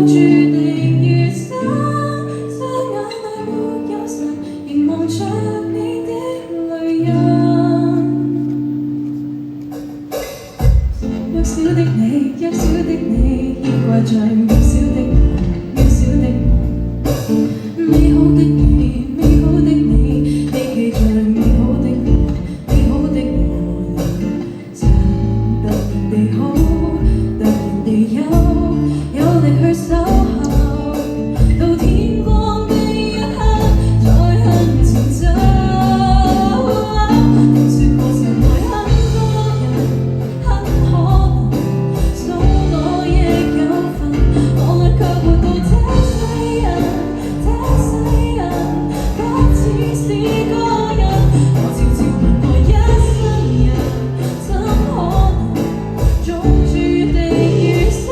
注定餘生，雙眼內沒有神，凝望着你的淚印。弱小的你，弱小的你，牽掛在渺小的我，渺小的我。美好的你，美好的你，你記着美好的我，美好的我。曾突然地好，突然地有力去守候，到天光的一刻再向前走。聽說過曾愛很多人，很可能數我亦有份，我卻活到這世人，這世人不只是個人。我悄悄問我一生人，怎可能總注定餘生？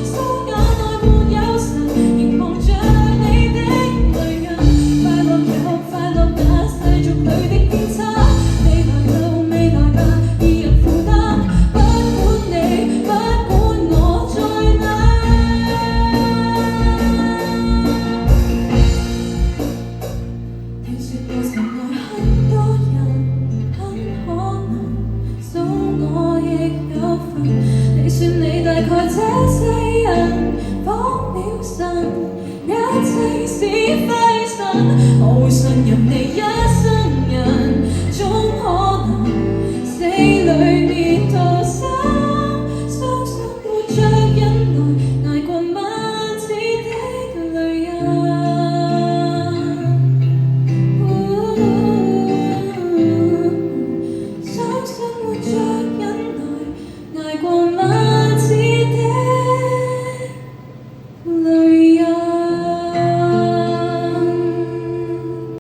雙眼內沒有神，凝望着你的淚印。快樂有快樂那世俗裏的偏差，未來就未來吧，二人負擔。不管你，不管我在哪。聽說過曾愛很多人，很可能數我亦有份。你說你大概這世人仿渺神，一切是非神，我會信任。